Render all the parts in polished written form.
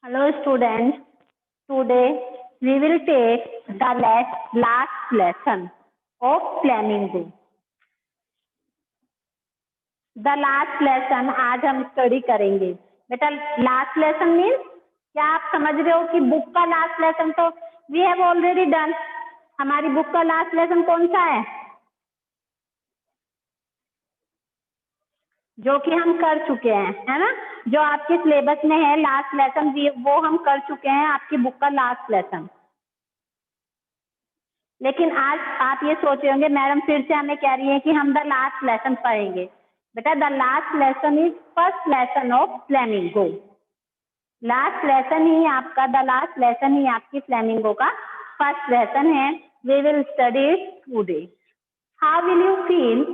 Hello students, today we will take the last lesson of flamingo. The last lesson आज हम study करेंगे। बेटा last lesson means क्या आप समझ रहे हो कि बुक का लास्ट लेसन तो वी हैव ऑलरेडी डन। हमारी बुक का लास्ट लेसन कौन सा है जो कि हम कर चुके हैं, है ना? जो आपके सिलेबस में है लास्ट लेसन वो हम कर चुके हैं, आपकी बुक का लास्ट लेसन। लेकिन आज आप ये सोच रहे होंगे मैडम फिर से हमें कह रही है कि हम द लास्ट लेसन पढ़ेंगे। बेटा the last lesson is first lesson of Flamingo. Last lesson ही आपका द लास्ट लेसन ही आपकी फ्लेमिंगो का फर्स्ट लेसन है। We will study it today. How will you feel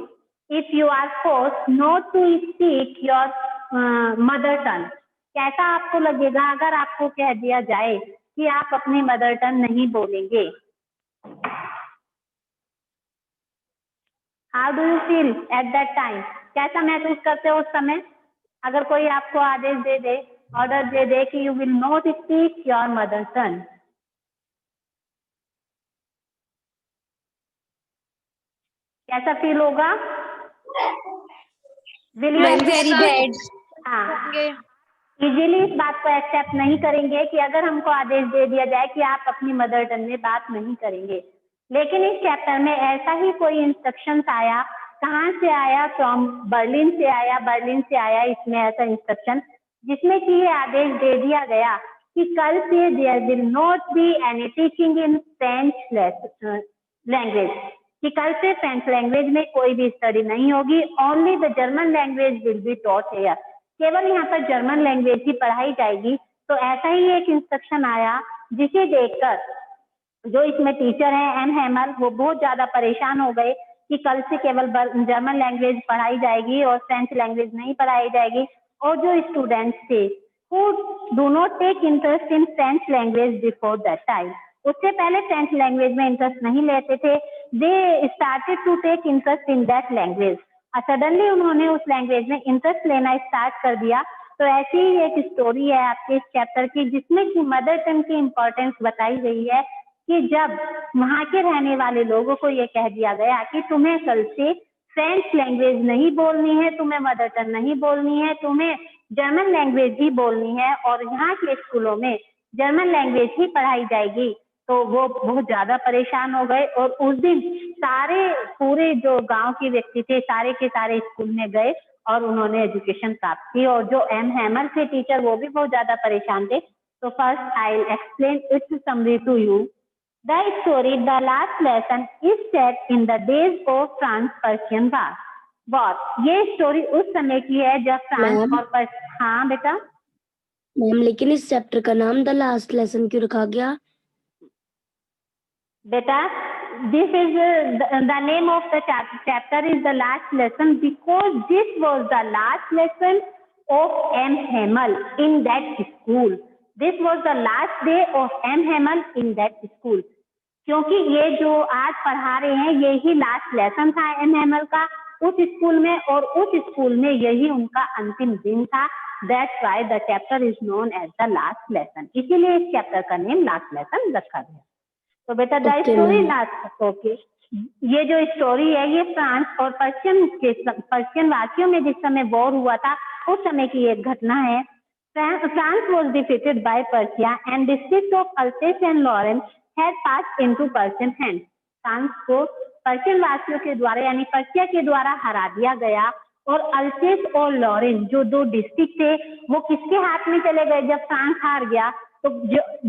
if you are forced not to speak your mother tongue? कैसा आपको लगेगा अगर आपको कह दिया जाए कि आप अपनी मदर टंग नहीं बोलेंगे? How do you feel at that time? कैसा महसूस करते हो उस समय अगर कोई आपको आदेश दे दे, ऑर्डर दे दे कि you will not speak your mother tongue? कैसा फील होगा? Will you very bad. हाँ, इजीली इस बात को एक्सेप्ट नहीं करेंगे कि अगर हमको आदेश दे दिया जाए कि आप अपनी मदर टंग में बात नहीं करेंगे। लेकिन इस चैप्टर में ऐसा ही कोई इंस्ट्रक्शंस आया, कहाँ से आया? फ्रॉम बर्लिन से आया। बर्लिन से आया इसमें ऐसा इंस्ट्रक्शन जिसमें कि ये आदेश दे दिया गया कि कल से there will not be any teaching in French language, कि कल से फ्रेंच लैंग्वेज में कोई भी स्टडी नहीं होगी। Only the German language will be taught here. केवल यहाँ पर जर्मन लैंग्वेज ही पढ़ाई जाएगी। तो ऐसा ही एक इंस्ट्रक्शन आया जिसे देखकर जो इसमें टीचर हैं एम हैमर, वो बहुत ज्यादा परेशान हो गए कि कल से केवल जर्मन लैंग्वेज पढ़ाई जाएगी और फ्रेंच लैंग्वेज नहीं पढ़ाई जाएगी। और जो स्टूडेंट्स थे who do not take interest in French language before that time, उससे पहले फ्रेंच लैंग्वेज में इंटरेस्ट नहीं लेते थे, they started to take interest in that language। Suddenly उन्होंने उस लैंग्वेज में इंटरेस्ट लेना स्टार्ट कर दिया। तो ऐसी ही एक स्टोरी है आपके इस चैप्टर की जिसमें कि मदर टंग की इम्पोर्टेंस बताई गई है कि जब वहां के रहने वाले लोगों को ये कह दिया गया कि तुम्हें कल से फ्रेंच लैंग्वेज नहीं बोलनी है, तुम्हें मदर टंग नहीं बोलनी है, तुम्हें जर्मन लैंग्वेज ही बोलनी है और यहाँ के स्कूलों में जर्मन लैंग्वेज ही पढ़ाई जाएगी। तो वो बहुत ज्यादा परेशान हो गए और उस दिन सारे पूरे जो गांव के व्यक्ति थे सारे के सारे स्कूल में गए और उन्होंने एजुकेशन प्राप्त की। और जो एम हैमर थे टीचर वो भी बहुत ज्यादा परेशान थे। तो first I will explain its summary to you. The story the last lesson is set in the days of France Persian war. ये स्टोरी उस समय की है जब फ्रांस और हाँ बेटा मैम, लेकिन इस चैप्टर का नाम द लास्ट लेसन क्यों रखा गया? बेटा this is the name of the chapter is the last lesson because this was the last lesson of M. Hamel in that school. This was the last day of M. Hamel in that school. क्योंकि ये जो आज पढ़ा रहे हैं यही last lesson था M हैमल का उस स्कूल में और उस स्कूल में यही उनका अंतिम दिन था। That's why the chapter is known as the last lesson। इसीलिए इस चैप्टर का नेम लास्ट लेसन रखा गया। तो बेटा द स्टोरी लास्ट ओके। ये जो स्टोरी है ये फ्रांस और पर्शियन वासियों में जिस समय वॉर हुआ था उस समय की एक घटना है। France was defeated by Persia and district of Alsace and Lawrence had passed into Persian hand. France को पर्शियन वासियों के द्वारा यानी पर्शिया के द्वारा हरा दिया गया और अल्सेस और लॉरेंस जो दो डिस्ट्रिक्ट थे वो किसके हाथ में चले गए? जब फ्रांस हार गया तो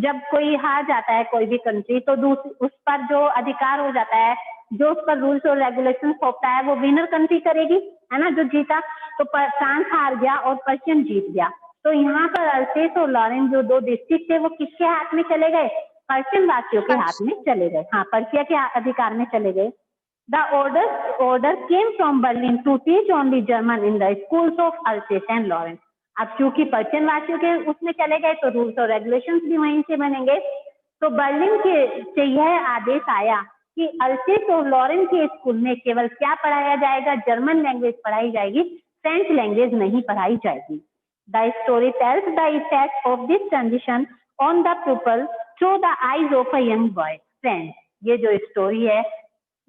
जब कोई हार जाता है कोई भी कंट्री तो उस पर जो अधिकार हो जाता है, जो उस पर रूल्स और रेगुलेशन थोपता है वो विनर कंट्री करेगी, है ना? जो जीता तो फ्रांस हार गया और पर्शियन जीत गया। तो यहाँ पर अल्सेस और लॉरेंस जो दो डिस्ट्रिक्ट थे वो किसके हाथ में चले गए? पर्शियन वासियों के हाथ में चले गए। हाँ, पर्शिया के अधिकार में चले गए। The order came from Berlin to teach only German in the schools of Alsace and Lorraine। अब चूंकि पर्शियन वासियों के उसमें चले गए तो रूल्स और रेगुलेशंस भी वहीं से बनेंगे। तो बर्लिन के से यह आदेश आया कि अल्सेस और लॉरेंस के स्कूल में केवल क्या पढ़ाया जाएगा? जर्मन लैंग्वेज पढ़ाई जाएगी, फ्रेंच लैंग्वेज नहीं पढ़ाई जाएगी। The story tells the effect of this transition on the people through the eyes of a young boy. Friends, ये जो स्टोरी है,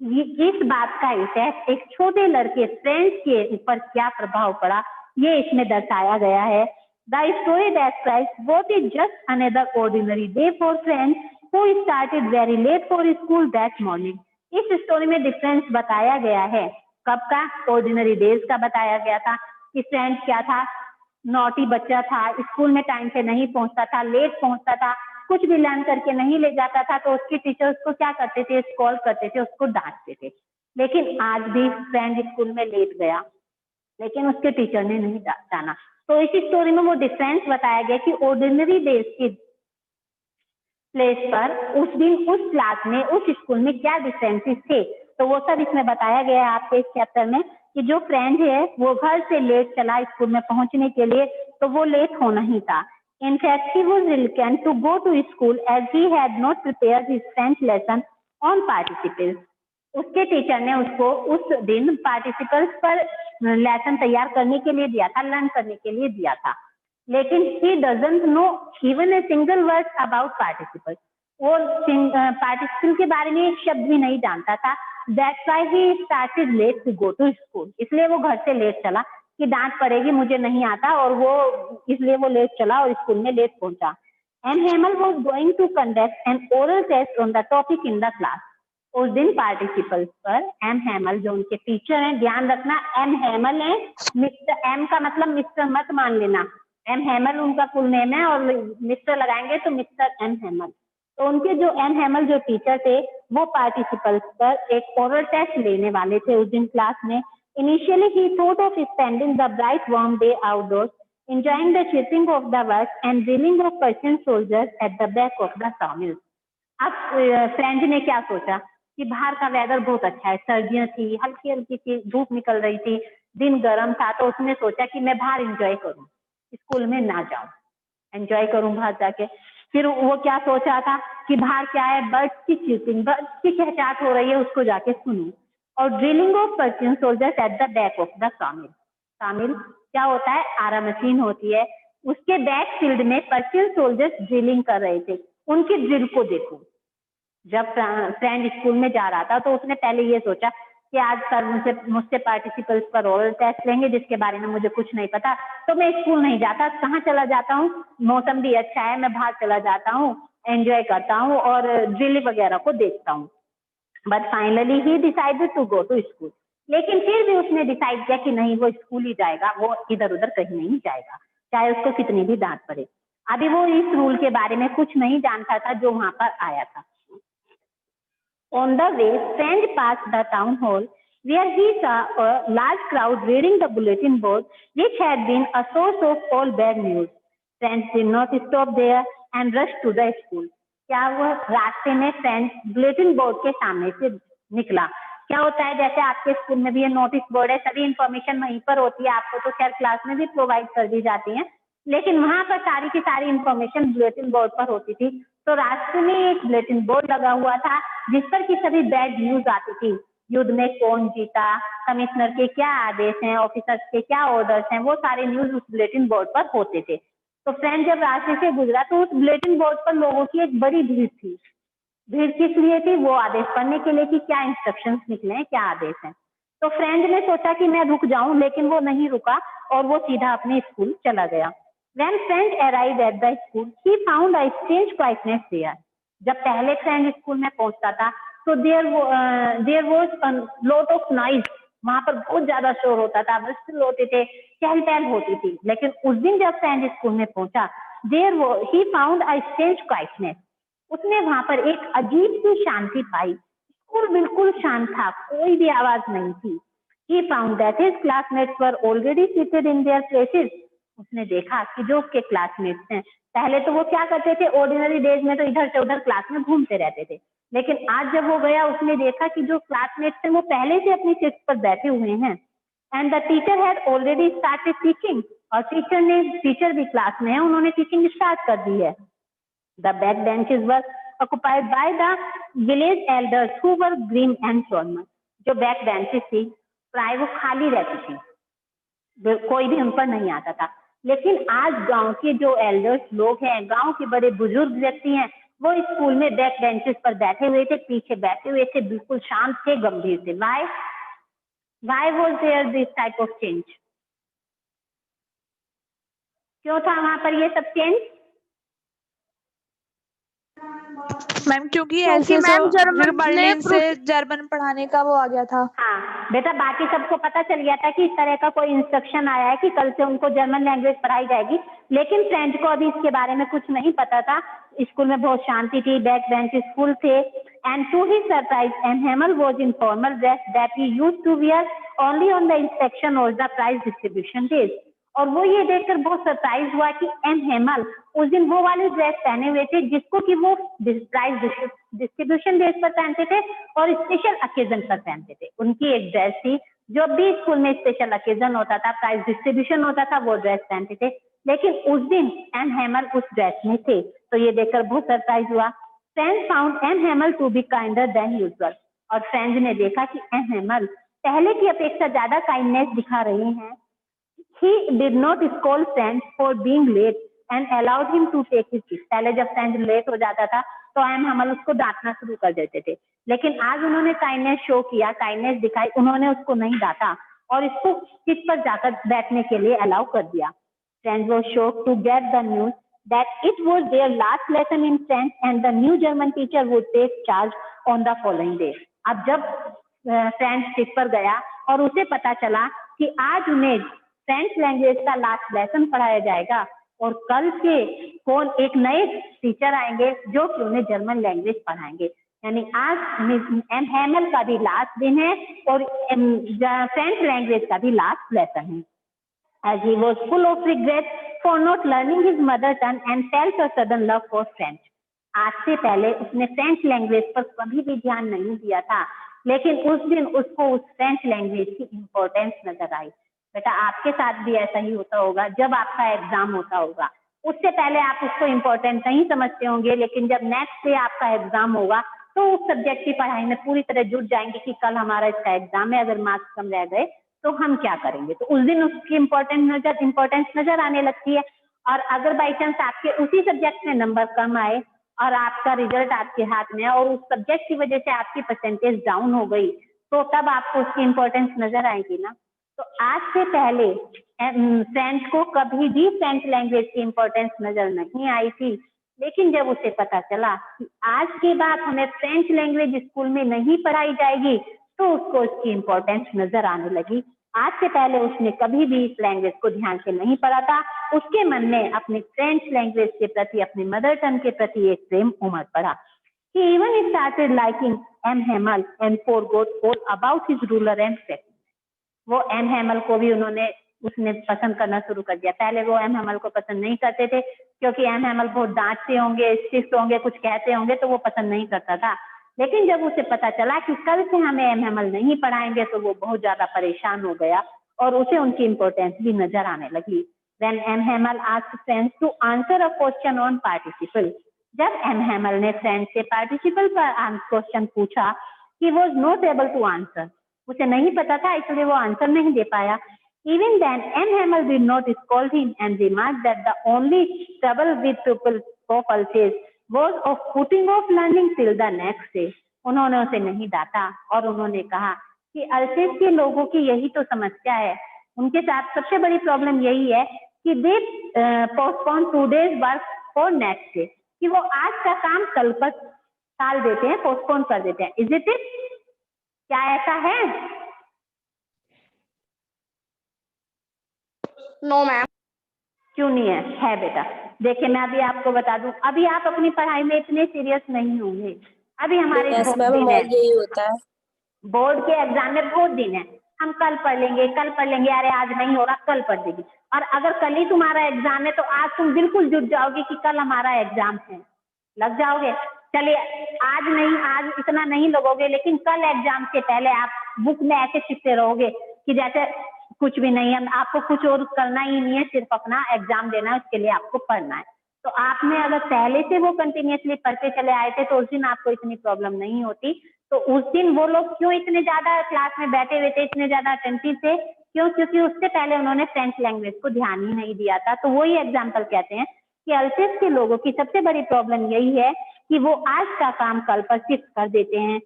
इस बात का इफेक्ट एक छोटे लड़के फ्रेंड्स के ऊपर क्या प्रभाव पड़ा, ये इसमें दर्शाया गया है। The story describes what is just another ordinary day for friends who started very late for school that morning। इस स्टोरी में डिफरेंस बताया गया है। कब का? ऑर्डिनरी डेज का बताया गया था कि फ्रेंड क्या था, नॉटी बच्चा था, स्कूल में टाइम से नहीं पहुंचता था, लेट पहुंचता था, कुछ भी लर्न करके नहीं ले जाता था, तो उसके टीचर्स को क्या करते थे, स्कॉल करते थे, उसको डांटते थे। लेकिन आज भी फ्रेंड स्कूल में लेट गया, लेकिन उसके टीचर ने नहीं जाना। तो इस स्टोरी में वो डिफरेंस बताया गया कि ऑर्डिनरी डेज की प्लेस पर उस दिन उस क्लास में उस स्कूल में क्या डिफरेंसेस थे, तो वो सब इसमें बताया गया है आपके इस चैप्टर में कि जो फ्रेंड है वो घर से लेट चला स्कूल में पहुंचने के लिए, तो वो लेट होना ही था। In fact, he was reluctant to go to school as he had not prepared his French lesson on participles। उसके टीचर ने उसको उस दिन पार्टिसिपल्स पर लेसन तैयार करने के लिए दिया था, लर्न करने के लिए दिया था, लेकिन he doesn't know even a single word about participles। वो पार्टिसिपल के बारे में एक शब्द भी नहीं जानता था। That's why he started late to go to school। इसलिए वो घर से लेट चला कि डांट पड़ेगी, मुझे नहीं आता, और वो इसलिए वो लेट चला और स्कूल में लेट पहुंचा। M. Hamel was going to conduct an oral test on the topic in the class। उस दिन पार्टिसिपल्स पर M. Hamel जो उनके टीचर हैं, ध्यान रखना M. Hamel है, मिस्टर M का मतलब मिस्टर मत मान लेना, M. Hamel उनका फुल नेम है और मिस्टर लगाएंगे तो मिस्टर M. Hamel। तो उनके जो M. Hamel जो टीचर थे वो पार्टिसिपल्स पर एक ओरल टेस्ट लेने वाले थे उस दिन क्लास में। Initially, he thought of spending the bright warm day outdoors, enjoying the chirping of the birds and drilling of Persian soldiers at the back of the sawmill। अब friend ने क्या सोचा कि बाहर का वेदर बहुत अच्छा है, सर्दियां थी, हल्की हल्की सी धूप निकल रही थी, दिन गर्म था, तो उसने सोचा कि मैं बाहर एंजॉय करूं, स्कूल में ना जाऊं, एंजॉय करूं बाहर जाके। फिर वो क्या सोच रहा था कि बाहर क्या है, बर्ड्स की चीपिंग, बर्ड्स की चहचहाट हो रही है, उसको जाके सुनूं। और drilling of Persian soldiers at the back of the sawmill. सामिल क्या होता है? आरा मशीन होती है, उसके बैक फील्ड में पर्शियन सोल्जर्स ड्रिलिंग कर रहे थे, उनकी ड्रिल को देखो। जब फ्रेंड स्कूल में जा रहा था तो उसने पहले ये सोचा कि आज सर मुझसे पार्टिसिपल्स पर ओरल टेस्ट लेंगे जिसके बारे में मुझे कुछ नहीं पता, तो मैं स्कूल नहीं जाता, कहाँ चला जाता हूँ, मौसम भी अच्छा है, मैं बाहर चला जाता हूँ, एंजॉय करता हूँ और ड्रिल वगैरह को देखता हूँ। But finally he decided to go to school. लेकिन फिर भी उसने डिसाइड किया कि नहीं, वो स्कूल ही जाएगा, वो इधर उधर कहीं नहीं जाएगा, चाहे उसको कितनी भी डांट पड़े। अभी वो इस रूल के बारे में कुछ नहीं जानता था जो वहां पर आया था। On the way, friend passed the town hall where he saw a large crowd reading the bulletin board which had been a source of all bad news। Friends did not stop there and rushed to the school। क्या हुआ? रास्ते में friends bulletin board के सामने से निकला। क्या होता है, जैसे आपके स्कूल में भी ये नोटिस बोर्ड है, सभी इंफॉर्मेशन वहीं पर होती है, आपको तो खैर क्लास में भी प्रोवाइड कर दी जाती है, लेकिन वहां पर सारी की सारी इंफॉर्मेशन बुलेटिन बोर्ड पर होती थी। तो रास्ते में एक बुलेटिन बोर्ड लगा हुआ था जिस पर की सभी बैड न्यूज आती थी, युद्ध में कौन जीता, कमिश्नर के क्या आदेश हैं, ऑफिसर्स के क्या ऑर्डर्स हैं, वो सारे न्यूज उस बुलेटिन बोर्ड पर होते थे। तो फ्रेंड जब रास्ते से गुजरा तो उस बुलेटिन बोर्ड पर लोगों की एक बड़ी भीड़ थी। भीड़ किस लिए थी? वो आदेश पढ़ने के लिए कि क्या इंस्ट्रक्शंस निकले हैं, क्या आदेश हैं। तो फ्रेंड ने सोचा कि मैं रुक जाऊं, लेकिन वो नहीं रुका और वो सीधा अपने स्कूल चला गया। When friend arrived at the school, he found a strange quietness there। जब पहले फ्रेंड स्कूल में पहुंचता था तो there was a lot of noise। वहां पर बहुत ज्यादा शोर होता था, बस्तिल होते थे, चहल पहल होती थी। लेकिन उस दिन जब फ्रेंड स्कूल में पहुंचा, he found a strange quietness। उसने वहां पर एक अजीब सी शांति पाई। स्कूल बिल्कुल शांत था, कोई भी आवाज नहीं थी। He found that his classmates were already seated in their places। उसने देखा कि जो उसके क्लासमेट्स हैं, पहले तो वो क्या करते थे, ऑर्डिनरी डेज में तो इधर से उधर क्लास में घूमते रहते थे, लेकिन आज जब वो गया उसने देखा कि जो क्लासमेट्स हैं वो पहले से अपनी सीट पर बैठे हुए हैं। And the teacher had already started teaching. और टीचर भी क्लास में है, उन्होंने टीचिंग स्टार्ट कर दी है। The back benches were occupied by the village elders who were grim and solemn. जो बैक बेंचेस थी प्राय वो खाली रहती थी, कोई भी उन पर नहीं आता था। लेकिन आज गांव के जो एल्डर्स लोग हैं, गांव के बड़े बुजुर्ग व्यक्ति हैं, वो स्कूल में बैक बेंचेस पर बैठे हुए थे, पीछे बैठे हुए थे, बिल्कुल शांत थे, गंभीर थे। Why was there this type of change? क्यों था वहां पर ये सब चेंज? मैम क्योंकि क्योंकि ऐसे मैम फिर जर्मन ने बर्लिन से जर्मन पढ़ाने का वो आ गया था। हाँ बेटा, बाकी सबको पता चल गया था कि इस तरह का कोई इंस्ट्रक्शन आया है कि कल से उनको जर्मन लैंग्वेज पढ़ाई जाएगी, लेकिन फ्रेंच को अभी इसके बारे में कुछ नहीं पता था। स्कूल में बहुत शांति थी, बैक बेंच फुल थे, and to his surprise M Hamel was in formal dress that he used to wear only on the inspection और द प्राइज डिस्ट्रीब्यूशन डेज। और वो ये देखकर बहुत सरप्राइज हुआ कि एम हेमल उस दिन वो वाली ड्रेस पहने हुए थे जिसको कि वो प्राइज डिस्ट्रीब्यूशन डेज पर पहनते थे और स्पेशल अकेजन पर पहनते थे। उनकी एक ड्रेस थी, जब भी स्कूल में स्पेशल अकेजन होता था, प्राइज डिस्ट्रीब्यूशन होता था, वो ड्रेस पहनते थे, लेकिन उस दिन एम हेमल उस ड्रेस में थे। तो ये देखकर बहुत सरप्राइज हुआ। Friends found M Hamel to be kinder than usual. और फ्रेंड्स ने देखा कि एम हेमल पहले की अपेक्षा ज्यादा काइंडनेस दिखा रहे हैं। He did not scold friends for being late and allowed him to take his seat. पहले जब फ्रेंड लेट हो जाता था तो एम हेमल उसको डांटना शुरू कर देते थे, लेकिन आज उन्होंने काइंडनेस शो किया, काइंडनेस दिखाई, उन्होंने उसको नहीं डांटा और इसको सीट पर जाकर बैठने के लिए अलाउ कर दिया। Friends was shocked to get the news that it was their last lesson in French and the new German teacher would take charge on the following day. अब जब फ्रेंच सीट पर गया और उसे पता चला कि आज उन्हें फ्रेंच लैंग्वेज का लास्ट लेसन पढ़ाया जाएगा और कल से कौन एक नए टीचर आएंगे जो कि उन्हें जर्मन लैंग्वेज पढ़ाएंगे। यानी आज एम हेमल का भी लास्ट दिन है और फ्रेंच लैंग्वेज का भी लास्ट लेसन है। As he was full of regret for not learning his mother tongue and felt a sudden love for French. आज से पहले उसने फ्रेंच लैंग्वेज पर कभी भी ध्यान नहीं दिया था, लेकिन उस दिन उसको उस फ्रेंच लैंग्वेज की इम्पोर्टेंस नजर आई। बेटा, आपके साथ भी ऐसा ही होता होगा। जब आपका एग्जाम होता होगा, उससे पहले आप उसको इम्पोर्टेंट नहीं समझते होंगे, लेकिन जब नेक्स्ट डे आपका एग्जाम होगा तो उस सब्जेक्ट की पढ़ाई में पूरी तरह जुट जाएंगे कि कल हमारा इसका एग्जाम है, अगर मार्क्स कम रह गए तो हम क्या करेंगे। तो उस दिन उसकी इम्पोर्टेंस नजर आने लगती है। और अगर बाई चांस आपके उसी सब्जेक्ट में नंबर कम आए और आपका रिजल्ट आपके हाथ में है और उस सब्जेक्ट की वजह से आपकी परसेंटेज डाउन हो गई, तो तब आपको उसकी इम्पोर्टेंस नजर आएगी ना। तो आज से पहले फ्रेंच को कभी भी फ्रेंच लैंग्वेज की इम्पोर्टेंस नजर नहीं आई थी, लेकिन जब उसे पता चला कि आज के बाद हमें फ्रेंच लैंग्वेज स्कूल में नहीं पढ़ाई जाएगी, तो उसको इसकी इम्पोर्टेंस नजर आने लगी। आज से पहले उसने कभी भी इस लैंग्वेज को ध्यान से नहीं पढ़ा था। उसके मन में अपने फ्रेंच लैंग्वेज के प्रति, अपनी मदर टंग के प्रति एक प्रेम उमड़ पड़ा। He even started liking M. Hamel and forgot all about his ruler and practice. वो एम हेमल को भी उसने पसंद करना शुरू कर दिया। पहले वो एम हेमल को पसंद नहीं करते थे, क्योंकि एम हेमल बहुत डांटते होंगे, स्ट्रिक्ट होंगे, कुछ कहते होंगे, तो वो पसंद नहीं करता था। लेकिन जब उसे पता चला कि कल से हमें एम हेमल नहीं पढ़ाएंगे, तो वो बहुत ज्यादा परेशान हो गया और उसे उनकी इम्पोर्टेंस भी नजर आने लगी। When M. Hamel asked friends to answer a question on participle, जब एम हेमल ने फ्रेंड से पार्टिसिपल पर क्वेश्चन पूछा, he was not able to answer, उसे नहीं पता था, इसलिए वो आंसर नहीं दे पाया। Even then, M. Hamel did not scold him and remarked that the only trouble with people pulses was of putting off learning till the next day. उन्होंने उसे नहीं डांटा और उन्होंने कहा कि अल्सेस के लोगों की यही तो समस्या है, उनके साथ सबसे बड़ी प्रॉब्लम यही है कि they postpone today's work for next day, कि वो आज का काम कल पर टाल देते हैं, पोस्टपोन कर देते हैं। Is it? क्या ऐसा है? No ma'am. क्यों नहीं है? है बेटा। देखिए, मैं अभी आपको बता दूं, अभी आप अपनी पढ़ाई में इतने सीरियस नहीं होंगे। अभी हमारे यही होता है, बोर्ड के एग्जाम में बहुत दिन है, हम कल पढ़ लेंगे, कल पढ़ लेंगे, अरे आज नहीं हो रहा, कल पढ़ लेंगे। और अगर कल ही तुम्हारा एग्जाम है तो आज तुम बिल्कुल जुट जाओगे कि कल हमारा एग्जाम है, लग जाओगे। चलिए, आज नहीं, आज इतना नहीं लगोगे, लेकिन कल एग्जाम से पहले आप बुक में ऐसे चिपके रहोगे कि जैसे कुछ भी नहीं है, आपको कुछ और करना ही नहीं है, सिर्फ अपना एग्जाम देना है, उसके लिए आपको पढ़ना है। तो आपने अगर पहले से वो कंटिन्यूसली पढ़ते चले आए थे तो उस दिन आपको इतनी प्रॉब्लम नहीं होती। तो उस दिन वो लोग क्यों इतने ज्यादा क्लास में बैठे हुए थे, इतने ज्यादा अटेंटिव थे, क्यों? क्योंकि उससे पहले उन्होंने फ्रेंच लैंग्वेज को ध्यान ही नहीं दिया था। तो वही एग्जाम्पल कहते हैं कि अल्सेस के लोगों की सबसे बड़ी प्रॉब्लम यही है कि वो आज का काम कल पर शिफ्ट कर देते हैं,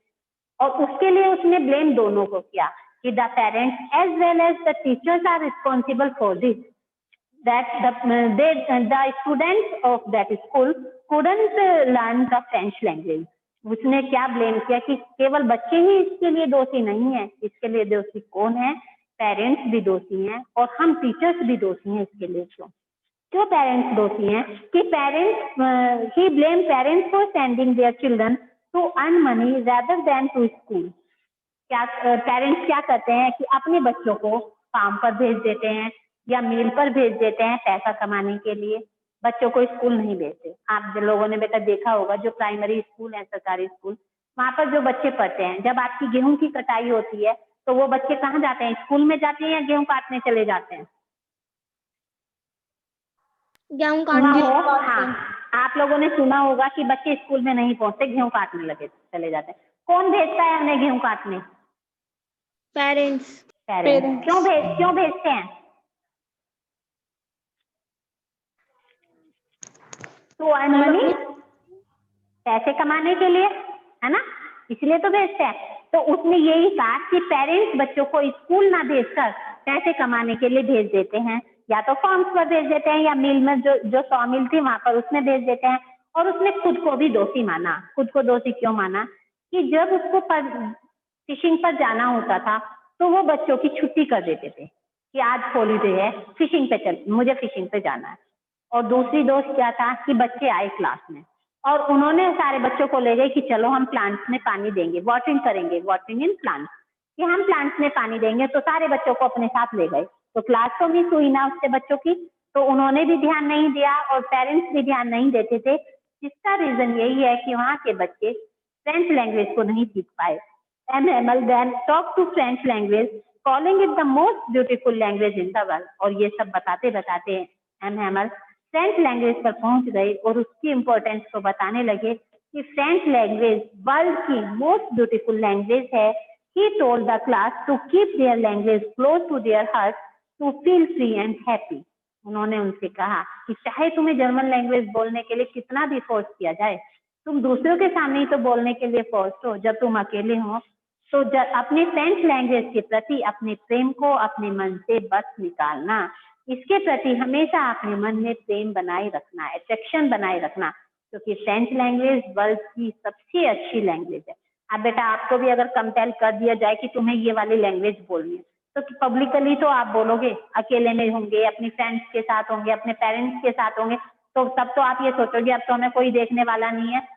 और उसके लिए उसने ब्लेम दोनों को किया कि the parents as well as the teachers are responsible for this, that the students of that school couldn't learn the French language। उसने क्या ब्लेम किया कि केवल बच्चे ही इसके लिए दोषी नहीं है, इसके लिए दोषी कौन है? पेरेंट्स भी दोषी हैं, और हम टीचर्स भी दोषी हैं इसके लिए। क्यों पेरेंट्स दोषी हैं? कि पेरेंट्स ही blame parents for sending their children to earn money rather than to school. क्या पेरेंट्स क्या करते हैं कि अपने बच्चों को काम पर भेज देते हैं या मील पर भेज देते हैं पैसा कमाने के लिए, बच्चों को स्कूल नहीं भेजते। आप लोगों ने बेटा देखा होगा, जो प्राइमरी स्कूल है, सरकारी स्कूल, वहां पर जो बच्चे पढ़ते हैं, जब आपकी गेहूं की कटाई होती है तो वो बच्चे कहाँ जाते हैं? स्कूल में जाते हैं या गेहूं काटने चले जाते हैं? गेहूं सुना काटने। हो? हाँ, आप लोगों ने सुना होगा कि बच्चे स्कूल में नहीं पहुंचते, गेहूं काटने लगे चले जाते हैं। कौन भेजता है उन्हें गेहूं काटने? पेरेंट्स। पेरेंट्स। क्यों भेजते हैं? तो अर्न मनी, पैसे कमाने के लिए, है ना, इसलिए तो भेजते हैं। तो उसने यही कहा कि पेरेंट्स बच्चों को स्कूल ना भेजकर पैसे कमाने के लिए भेज देते हैं, या तो फार्म्स पर भेज देते हैं या मिल में जो सॉ मिल थी वहां पर उसमें भेज देते हैं। और उसने खुद को भी दोषी माना। खुद को दोषी क्यों माना? कि जब उसको फिशिंग पर जाना होता था तो वो बच्चों की छुट्टी कर देते थे कि आज हॉलीडे है, फिशिंग पे चल, मुझे फिशिंग पे जाना है। और दूसरी दोष क्या था कि बच्चे आए क्लास में और उन्होंने सारे बच्चों को ले गए कि चलो हम प्लांट्स में पानी देंगे, वाटरिंग करेंगे, वाटरिंग इन प्लांट्स, कि हम प्लांट्स में पानी देंगे। तो सारे बच्चों को अपने साथ ले गए, तो क्लास तो मिस हुई ना उससे बच्चों की। तो उन्होंने भी ध्यान नहीं दिया और पेरेंट्स भी ध्यान नहीं देते थे, जिसका रीजन यही है कि वहाँ के बच्चे फ्रेंच लैंग्वेज को नहीं सीख पाए। MML then talk to French language, calling it the most beautiful language in the world। और ये सब बताते बताते MML फ्रेंच लैंग्वेज पर पहुंच गए और उसकी इम्पोर्टेंस को बताने लगे कि फ्रेंच लैंग्वेज वर्ल्ड की मोस्ट ब्यूटीफुल लैंग्वेज है। He told the class to keep their language close to their heart to feel free and happy। उन्होंने उनसे कहा कि चाहे तुम्हें जर्मन लैंग्वेज बोलने के लिए कितना भी फोर्स किया जाए, तुम दूसरों के सामने ही तो बोलने के लिए फोर्स हो, जब तुम अकेले हो तो अपने फ्रेंच लैंग्वेज के प्रति अपने प्रेम को अपने मन से बस निकालना, इसके प्रति हमेशा अपने मन में प्रेम बनाए रखना, अट्रैक्शन बनाए रखना, क्योंकि फ्रेंच लैंग्वेज वर्ल्ड की सबसे अच्छी लैंग्वेज है। अब बेटा आपको भी अगर कंपेल कर दिया जाए कि तुम्हें ये वाली लैंग्वेज बोलनी है, तो पब्लिकली तो आप बोलोगे, अकेले में होंगे, अपनी फ्रेंड्स के साथ होंगे, अपने पेरेंट्स के साथ होंगे, तो तब तो आप ये सोचोगे अब तो हमें कोई देखने वाला नहीं है,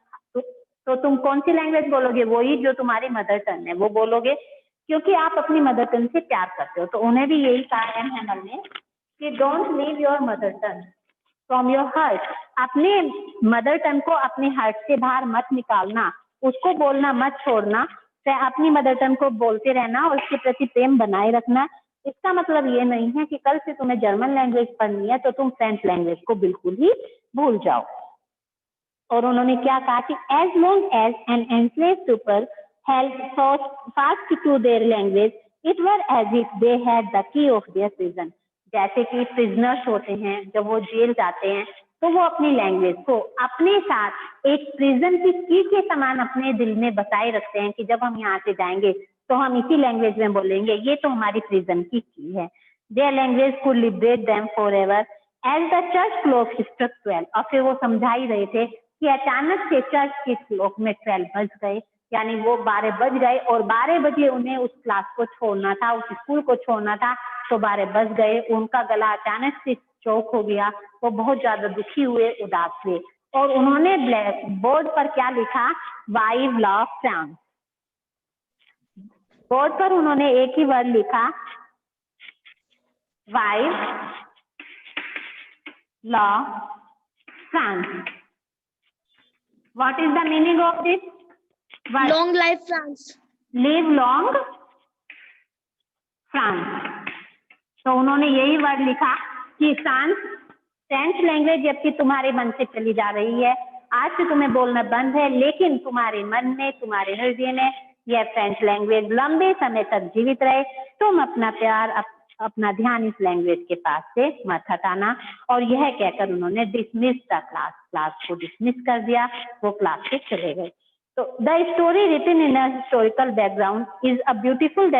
तो तुम कौन सी लैंग्वेज बोलोगे? वही जो तुम्हारी मदर टंग है वो बोलोगे, क्योंकि आप अपनी मदर टंग से प्यार करते हो। तो उन्हें भी यही कहा MML ने कि don't leave your mother tongue from your heart. अपने मदर टंग को अपने हार्ट से बाहर मत निकालना, उसको बोलना मत छोड़ना, अपनी मदर टंग को बोलते रहना और उसके प्रति प्रेम बनाए रखना। इसका मतलब ये नहीं है कि कल से तुम्हें जर्मन लैंग्वेज पढ़नी है तो तुम फ्रेंच लैंग्वेज को बिल्कुल ही भूल जाओ। और उन्होंने क्या कहा कि as long as an enslaved people held fast to their language, it were as if they had the key of their prison। जैसे कि प्रिजनर्स होते हैं, जब वो जेल जाते हैं तो वो अपनी लैंग्वेज को अपने साथ एक प्रिजन की की के समान अपने दिल में बसाए रखते हैं कि जब हम यहाँ से जाएंगे तो हम इसी लैंग्वेज में बोलेंगे, ये तो हमारी प्रिजन की है। Their language could liberate them forever as the church clock struck 12। और फिर वो समझा ही रहे थे कि अचानक से चर्च के क्लॉक में 12 बज गए, यानी वो 12 बज गए और 12 बजे उन्हें उस क्लास को छोड़ना था, उस स्कूल को छोड़ना था, तो 12 बज गए। उनका गला अचानक से चौक हो गया, वो बहुत ज्यादा दुखी हुए, उदास हुए, और उन्होंने ब्लैक बोर्ड पर क्या लिखा? Vive la France. बोर्ड पर उन्होंने एक ही वर्ड लिखा, vive la France. What is the meaning of this? Long life France। Live long France। तो उन्होंने यही वर्ड लिखा कि फ्रेंच लैंग्वेज जबकि तुम्हारे मन से चली जा रही है, आज से तुम्हें बोलना बंद है, लेकिन तुम्हारे मन में, तुम्हारे हृदय में यह फ्रेंच लैंग्वेज लंबे समय तक जीवित रहे। तुम अपना प्यार अपना ध्यान इस लैंग्वेज के पास से मत हटाना। और यह कहकर उन्होंने डिसमिस द क्लास को डिसमिस कर दिया, वो क्लास से चले गए। तो the story written in a historical background is a beautiful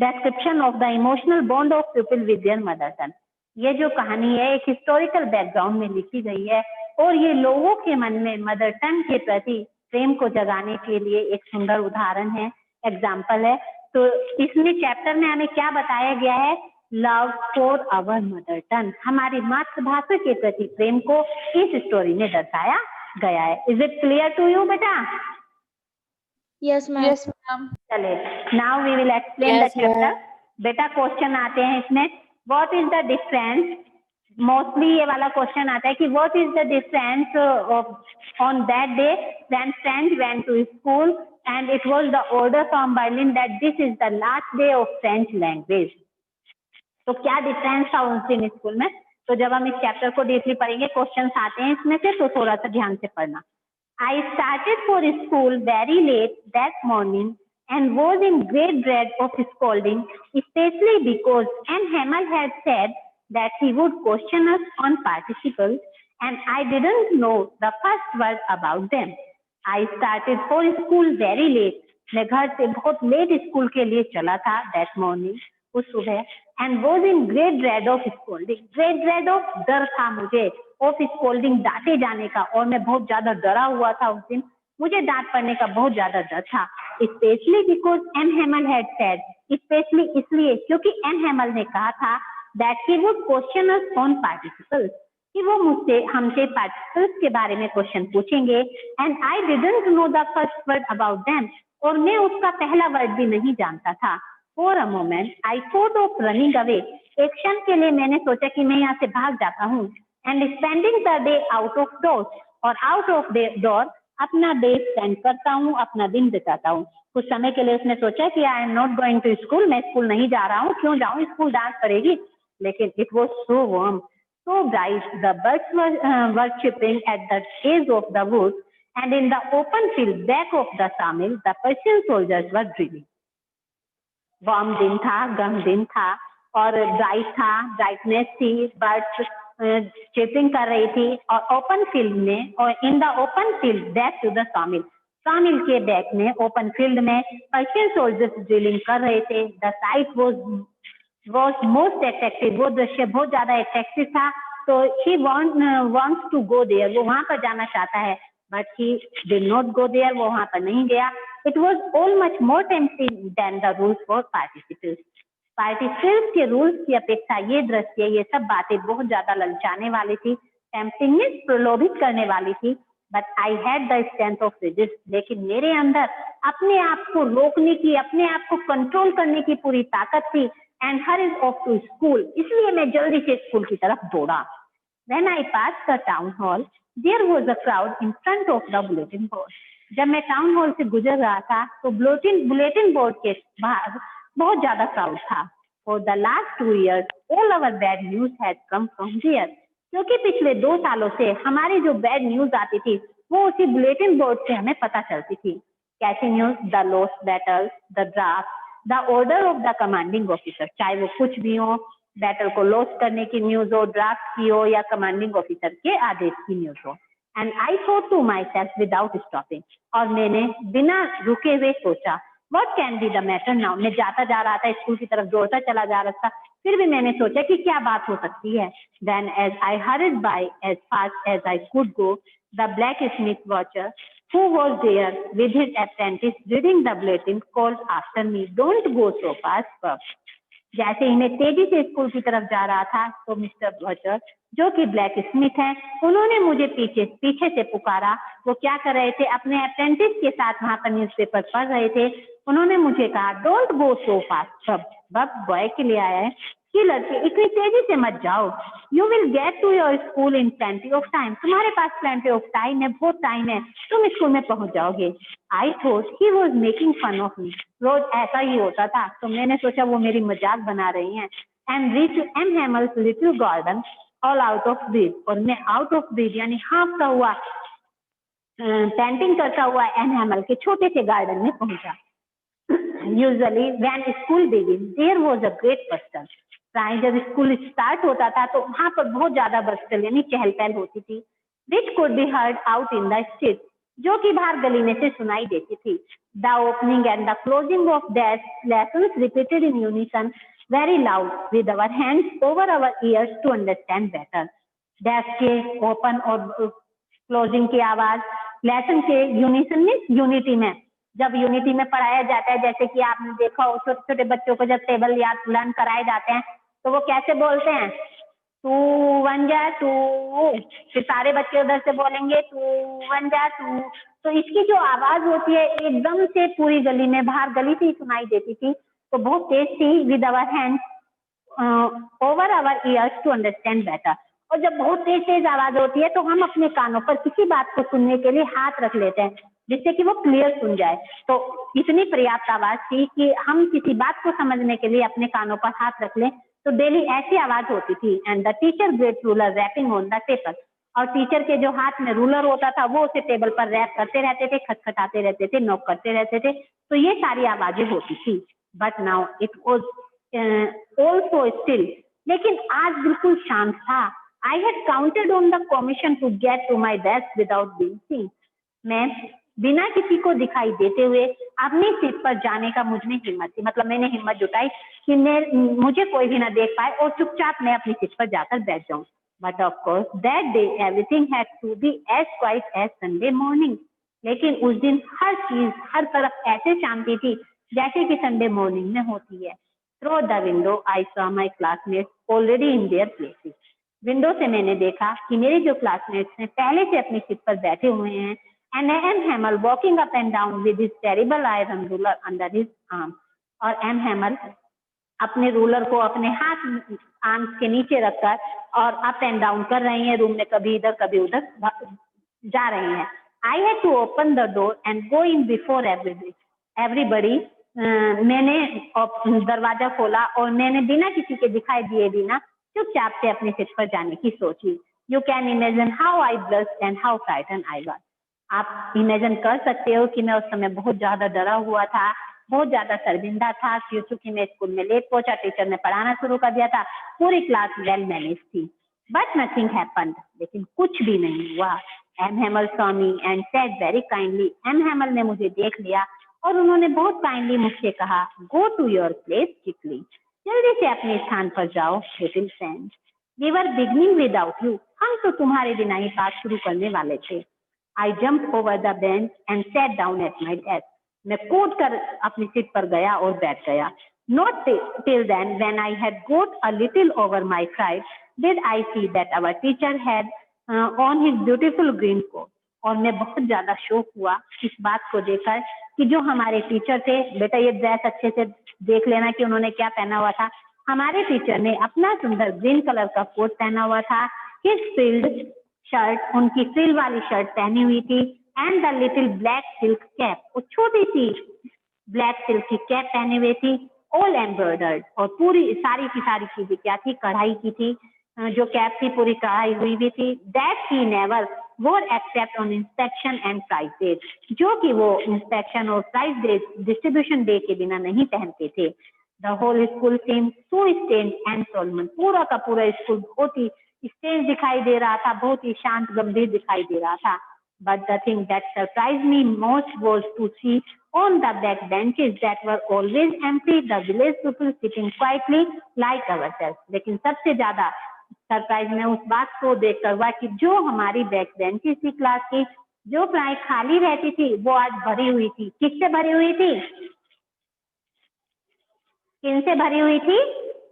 description of the emotional bond of people with their mother tongue। ये जो कहानी है एक हिस्टोरिकल बैकग्राउंड में लिखी गई है और ये लोगों के मन में मदर टंग के प्रति प्रेम को जगाने के लिए एक सुंदर उदाहरण है, एग्जाम्पल है। तो इसमें चैप्टर में हमें क्या बताया गया है? Love for our mother tongue, हमारी मातृभाषा के प्रति प्रेम को इस स्टोरी में दर्शाया गया है। Is it clear to you बेटा? Yes ma'am. Yes ma'am. चले, now we will explain the Yes, chapter. ma'am. बेटा क्वेश्चन आते हैं इसमें, what is the difference, mostly ये वाला क्वेश्चन आता है कि what is the difference on that day when French went to school and it was the order from Berlin that this is the last day of French language. तो क्या difference था उस दिन स्कूल में? तो जब हम इस चैप्टर को डीपली पढ़ेंगे, क्वेश्चंस आते हैं इसमें से, तो थोड़ा सा ध्यान से पढ़ना। I started for school very late that morning and was in great dread of scolding, especially because Anne Hamel had said that he would question us on participles and I didn't know the first word about them. I started for school very late. मैं घर से बहुत late school के लिए चला था that morning, उस सुबह, and was in great dread of scolding. Great dread of डर था मुझे, ऑफ स्कोल्डिंग डांटे जाने का, और मैं बहुत ज्यादा डरा हुआ था उस दिन, मुझे डांट पड़ने का बहुत ज्यादा डर था। Specially because M Hamel had said, specially इसलिए क्योंकि एन हेमल ने कहा था that he would question us on participles, कि वो मुझसे हमसे पार्टिसिपल्स के बारे में क्वेश्चन पूछेंगे। And I didn't know the first word about them, और मैं उसका पहला वर्ड भी नहीं जानता था। For a moment I thought of running away, एक क्षण के लिए मैंने सोचा कि मैं यहाँ से भाग जाता हूँ। And spending the day out of doors, और आउट ऑफ डोर अपना डे स्पेंड करता हूँ, अपना दिन बिताता हूँ। कुछ समय के लिए उसने सोचा कि I am not going to school, मैं स्कूल नहीं जा रहा हूँ, क्यों जाऊँ, स्कूल डांट पड़ेगी। लेकिन it was so warm, so bright, the birds were chirping at the edge of the wood and in the open field back of the sawmill the Prussian soldiers were drilling. Warm दिन था, गर्म दिन था, और bright था, brightness थी, birds chipping कर रही थी, और ओपन फील्ड में, और in the open field back to the sawmill, sawmill के बैक में ओपन फील्ड में पर्शियन सोल्जर्स ड्रिलिंग कर रहे थे। The sight was most attractive, वो दृश्य बहुत ज्यादा अट्रैक्टिव था। तो he wants to go there, वो वहां पर जाना चाहता है, but he did not go there, वो वहां पर नहीं गया। It was all much more tempting than the rules for participants, participants के रूल्स की अपेक्षा ये दृश्य, ये सब बातें बहुत ज्यादा ललचाने वाली थी, टेम्पटिंग मींस प्रलोभित करने वाली थी। But I had the strength of resist, लेकिन मेरे अंदर अपने आप को रोकने की, अपने आप को कंट्रोल करने की पूरी ताकत थी। And hurried off to school, इसलिए मैं जल्दी से स्कूल की तरफ दौड़ा। When I passed the town hall there was a crowd in front of the bulletin board, जब मैं टाउन हॉल से गुजर रहा था तो बुलेटिन बोर्ड के बाहर बहुत ज्यादा क्राउड था। For the last 2 years all our bad news had come from there, क्योंकि पिछले 2 सालों से हमारी जो बैड न्यूज आती थी वो उसी बुलेटिन बोर्ड से हमें पता चलती थी। कैसी news? The lost battle, the draft, the order of the commanding officer, चाहे वो कुछ भी हो, बैटल को लॉस्ट करने की न्यूज हो, ड्राफ्ट की हो, या कमांडिंग ऑफिसर के आदेश की न्यूज हो। And I thought to myself without stopping, और मैंने बिना रुके हुए सोचा, What can be the matter now? मैं जाता जा रहा था, स्कूल की तरफ दौड़ता चला जा रहा था, फिर भी मैंने सोचा कि क्या बात हो सकती है। Then as I hurried by as fast as I could go, the blacksmith watcher who was there with his apprentice reading the bulletin called after me, "Don't go so fast, pup." जैसे ही मैं तेजी से school की तरफ जा रहा था तो मिस्टर वॉचर, जो कि ब्लैक स्मिथ है, उन्होंने मुझे पीछे से पुकारा। वो क्या कर रहे थे? अपने अप्रेंटिस के साथ वहां पर न्यूज़पेपर पढ़ रहे थे। उन्होंने मुझे कहा, डोंट गो सो फास्ट, बब बॉय के लिए आया है कि लड़के इतनी तेजी से मत जाओ। You will get to your school in plenty of time, तुम्हारे पास प्लेंटी ऑफ टाइम है, बहुत टाइम है, तुम स्कूल में पहुंच जाओगे। I thought he was making fun of me, रोज ऐसा ही होता था, तो मैंने सोचा वो मेरी मजाक बना रही हैं। And reach M Hamel's little garden all out of breath, और मैं आउट ऑफ ब्रीथ यानी हाँफता हुआ, पेंटिंग करता हुआ एन हेमल के छोटे से गार्डन में पहुंचा। usually when school begins, there was a great bustle. प्राय जब स्कूल स्टार्ट होता था तो वहां पर बहुत ज्यादा बस्टल यानी चहल पहल होती थी. Which could be heard out in the street, जो कि बाहर गली में से सुनाई देती थी. The opening and the closing of desk lessons repeated in unison, very loud, with our hands over our ears to understand better. Desk के ओपन और क्लोजिंग की आवाज, लेसन के यूनिसन में यूनिटी में, जब यूनिटी में पढ़ाया जाता है, जैसे कि आपने देखा हो छोटे छोटे बच्चों को जब टेबल याद लर्न कराए जाते हैं तो वो कैसे बोलते हैं, 2 1 जा 2, फिर सारे बच्चे उधर से बोलेंगे 2 1 जा 2. तो इसकी जो आवाज होती है एकदम से पूरी गली में, बाहर गली से ही सुनाई देती थी. तो बहुत तेज थी. With our hand over our ears to understand better. और जब बहुत तेज तेज आवाज होती है तो हम अपने कानों पर किसी बात को सुनने के लिए हाथ रख लेते हैं जिससे कि वो क्लियर सुन जाए. तो इतनी पर्याप्त आवाज थी कि हम किसी बात को समझने के लिए अपने कानों पर हाथ रख लें तो डेली ऐसी आवाज होती थी. And the teacher great ruler rapping on the paper. और टीचर के जो हाथ में रूलर होता था वो उसे टेबल पर रैप करते रहते थे, खटखटाते रहते थे, नॉक करते रहते थे. तो ये सारी आवाजें होती थी. But now it was also still. लेकिन आज बिल्कुल शांत था. I had counted on the commission to get to my desk without being seen. मैं बिना किसी को दिखाई देते हुए अपनी सीट पर जाने का मुझ में हिम्मत थी. मतलब मैंने हिम्मत जुटाई कि मुझे कोई भी ना देख पाए और चुपचाप मैं अपनी सीट पर जाकर बैठ जाऊं. But of course that day everything had to be as quiet as Sunday morning. लेकिन उस दिन हर चीज हर तरफ ऐसे शांति थी जैसे कि संडे मॉर्निंग में होती है. Through the window I saw my classmates already in their places. Window से मैंने देखा कि मेरे जो क्लासमेट्स हैं पहले से अपनी सीट पर बैठे हुए हैं. And M Hamel walking up and down with his terrible iron ruler under his arm. और एम हैमल अपने रूलर को अपने हाथ आर्म्स के नीचे रखकर और अप एंड डाउन कर रही हैं रूम में, कभी इधर कभी उधर जा रही हैं. I had to open the door and go in before everybody. मैंने दरवाजा खोला और मैंने बिना किसी के दिखाई दिए बिना चुपचाप से अपने सीट पर जाने की सोची. You can imagine how I blushed and how frighten I was. आप इमेजिन कर सकते हो कि मैं उस समय बहुत ज्यादा डरा हुआ था, बहुत ज्यादा शर्मिंदा था क्योंकि मैं स्कूल में लेट पहुंचा. टीचर ने पढ़ाना शुरू कर दिया था. पूरी क्लास वेल मैनेज थी. But nothing happened. लेकिन कुछ भी नहीं हुआ. M Hamel saw me and said very kindly. M Hamel ने मुझे देख लिया और उन्होंने बहुत काइंडली मुझसे कहा, go to your place quickly. जल्दी से अपने स्थान पर जाओ little friend. We were beginning without you. हम तो तुम्हारे बिना ही पाठ शुरू करने वाले थे. I jump over the bench and set down at my desk. मैं कूद कर अपनी सीट पर गया और बैठ गया. Not till then when I had got a little over my fright did I see that our teacher had on his beautiful green coat. और मैं बहुत ज्यादा शौक हुआ इस बात को देखकर कि जो हमारे टीचर थे, बेटा ये ड्रेस अच्छे से देख लेना कि उन्होंने क्या पहना हुआ था. हमारे टीचर ने अपना सुंदर ग्रीन कलर का कोट पहना हुआ था. हिज फ्रिल्ड शर्ट, उनकी फ्रिल वाली शर्ट पहनी हुई थी. And the little black silk cap, वो छोटी सी ब्लैक सिल्क की कैप पहनी हुई थी. All embroidered. और पूरी सारी की सारी चीजें क्या थी, कढ़ाई की थी. जो कैप थी पूरी कढ़ाई हुई भी थी. दैट ही नेवर वोर except on inspection and price day. जो कि वो इंस्पेक्शन और प्राइस डे डिस्ट्रीब्यूशन डे के बिना नहीं पहनते थे. The whole school seem so strange and solemn. पूरा का पूरा स्कूल बहुत ही स्टेन्ड दिखाई दे रहा था, बहुत ही शांत गंभीर दिखाई दे रहा था. But the thing that surprised me most was to see on the back benches that were always empty the village people sitting quietly like ourselves. लेकिन सबसे ज्यादा सरप्राइज में उस बात को देखकर हुआ कि जो हमारी बैक बेंचेस थी क्लास की, जो प्राय खाली रहती थी, वो आज भरी हुई थी. किससे भरी हुई थी? किनसे भरी हुई थी?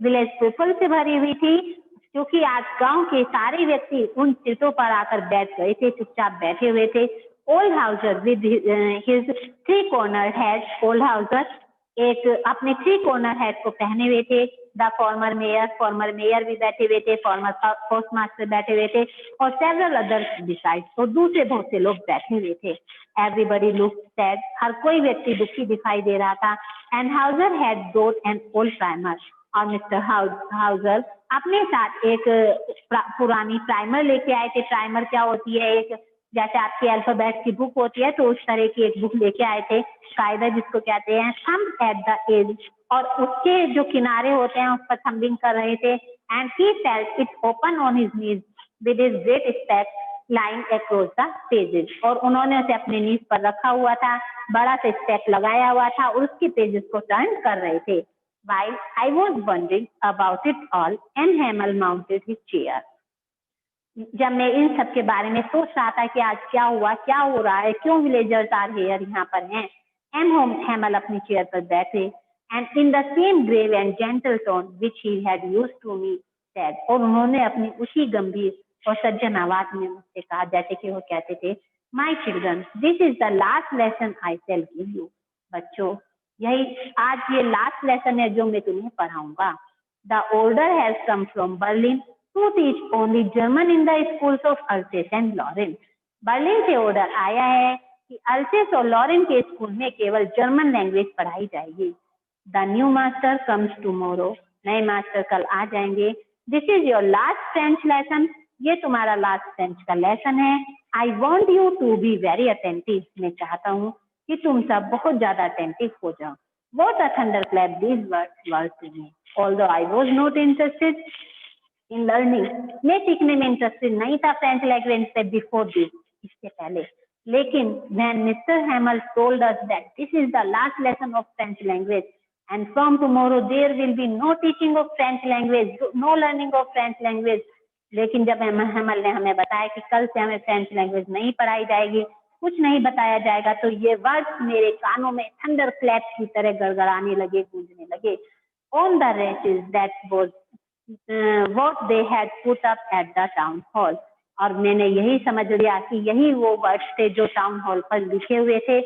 विलेज पीपल से भरी हुई थी. क्योंकि आज गांव के सारे व्यक्ति उन सीटों पर आकर बैठ गए थे, चुपचाप बैठे हुए थे. Old Hauser with his 3 corner head. Old Hauser एक अपने 3 कॉर्नर हेड को पहने हुए थे. द फॉर्मर मेयर भी बैठे हुए थे. फॉर्मर पोस्ट मास्टर बैठे हुए थे और सेवरल अदर्स बिसाइड. और दूसरे बहुत से लोग बैठे हुए थे. Everybody looked sad. हर कोई व्यक्ति दुखी दिखाई दे रहा था. And Hauser had brought an old primer. और मिस्टर हाउसर अपने साथ एक पुरानी प्राइमर लेके आए थे. प्राइमर क्या होती है? एक जैसे आपकी अल्फाबेट की बुक होती है, तो उस तरह की एक बुक लेके आए थे, कायदा जिसको कहते हैं, थंब एट द एज, और उसके जो किनारे होते हैं उस पर थंबिंग कर रहे थे। And he felt it open on his knees with his great step line across the pages, और उन्होंने उसे अपने नीज पर रखा हुआ था, बड़ा सा स्टेप लगाया हुआ था और उसके पेजेस को टर्न कर रहे थे। While I was wondering about it all, and Hamel mounted his chair. जब मैं इन सब के बारे में सोच रहा था कि आज क्या हुआ, क्या हो रहा है, क्यों विलेजर्स आर हियर यहाँ पर हैं, हैमल अपनी चेयर पर बैठे, and in the same grave and gentle tone which he had used to me said, और उन्होंने अपनी उसी गंभीर और सज्जन आवाज में मुझसे कहा जैसे कि वो कहते थे, my children, this is the last lesson I shell give you. बच्चों, यही आज ये लास्ट लेसन है जो मैं तुम्हें पढ़ाऊंगा। The order has come from Berlin to teach only German in the schools of Alsace and Lorraine. Berlin से ऑर्डर आया है कि अल्सेस और लॉरेन के स्कूल में केवल जर्मन लैंग्वेज पढ़ाई जाएगी। The new master comes tomorrow, नए मास्टर कल आ जाएंगे। This is your last French lesson, ये तुम्हारा लास्ट फ्रेंच का लेसन है। I want you to be very attentive, मैं चाहता हूँ कि तुम सब बहुत ज्यादा अटेंटिव हो जाओ। What a thunderclap these words were to me. Although I was not interested in learning, मैं सीखने में इंटरेस्टेड नहीं था फ्रेंच लैंग्वेज से बिफोर दिस, इससे पहले, लेकिन when Mr. Hamel told us that this is the last lesson of French language and from tomorrow there will be no teaching of French language, no learning of French language, लेकिन जब हैमल ने हमें बताया कि कल से हमें फ्रेंच लैंग्वेज नहीं पढ़ाई जाएगी, कुछ नहीं बताया जाएगा, तो ये वर्ड्स मेरे कानों में थंडर क्लैप की तरह गड़गड़ाने लगे, गूंजने लगे। On the races that was what they had put up at the town hall, और मैंने यही समझ लिया कि यही वो वर्ड्स थे जो टाउन हॉल पर लिखे हुए थे।